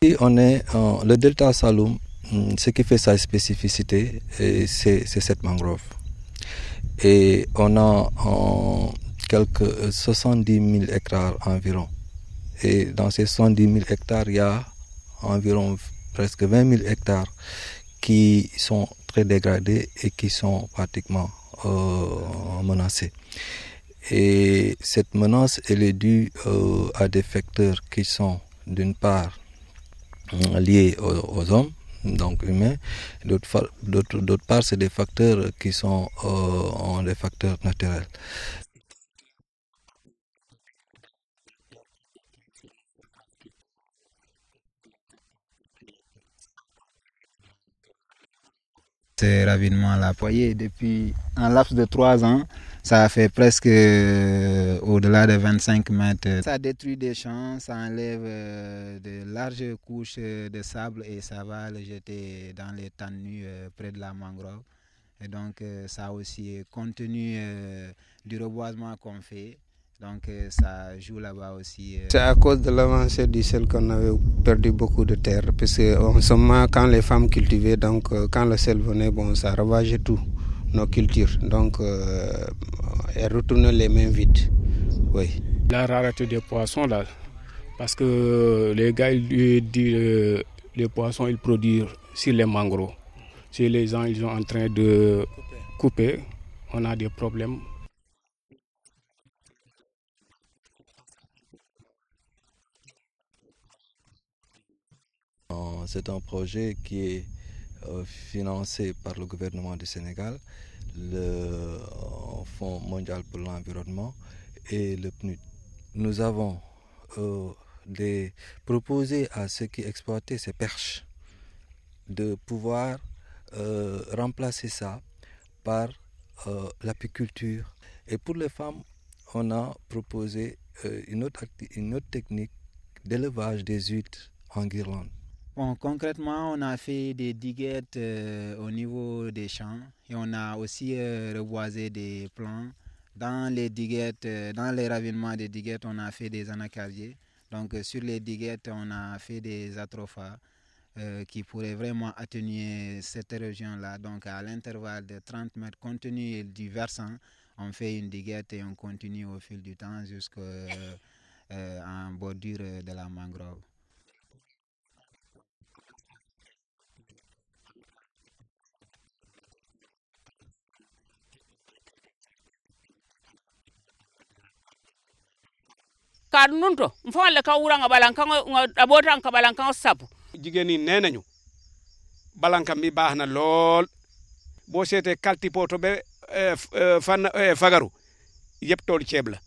Et le delta Saloum, ce qui fait sa spécificité, c'est cette mangrove. Et on a quelques 70 000 hectares environ. Et dans ces 70 000 hectares, il y a environ presque 20 000 hectares qui sont très dégradés et qui sont pratiquement menacés. Et cette menace, elle est due à des facteurs qui sont d'une part liés aux hommes, donc humains, d'autre part, c'est des facteurs qui sont des facteurs naturels. Ces ravinements-là, depuis un laps de 3 ans, ça a fait presque au-delà de 25 mètres. Ça détruit des champs, ça enlève de larges couches de sable et ça va le jeter dans les temps nus près de la mangrove. Et donc ça aussi, compte tenu du reboisement qu'on fait, donc ça joue là-bas aussi. C'est à cause de l'avancée du sel qu'on avait perdu beaucoup de terre. Parce qu'en ce moment, quand les femmes cultivaient, donc quand le sel venait, ça ravageait tout, nos cultures. Donc elles retournaient les mains vides. Oui. La rareté des poissons là, parce que les gars ils disent les poissons ils produisent sur les mangroves. Si les gens ils sont en train de couper, on a des problèmes. C'est un projet qui est financé par le gouvernement du Sénégal, le Fonds mondial pour l'environnement et le PNUD. Nous avons proposé à ceux qui exploitaient ces perches de pouvoir remplacer ça par l'apiculture. Et pour les femmes, on a proposé une autre technique d'élevage des huîtres en guirlande. Bon, concrètement, on a fait des diguettes au niveau des champs et on a aussi reboisé des plants. Dans les diguettes, dans les ravinements des diguettes, on a fait des anacardiers. Donc sur les diguettes, on a fait des atrophas qui pourraient vraiment atténuer cette érosion-là. Donc à l'intervalle de 30 mètres, compte tenu du versant, on fait une diguette et on continue au fil du temps jusqu'en bordure de la mangrove. Karnunto mfala ka uranga balanka abota ka balanka sabu jigéen ñi nee nañu balanka mi baax na lool boo seetee kalti poto be fagaru yëpp toolu ceeb la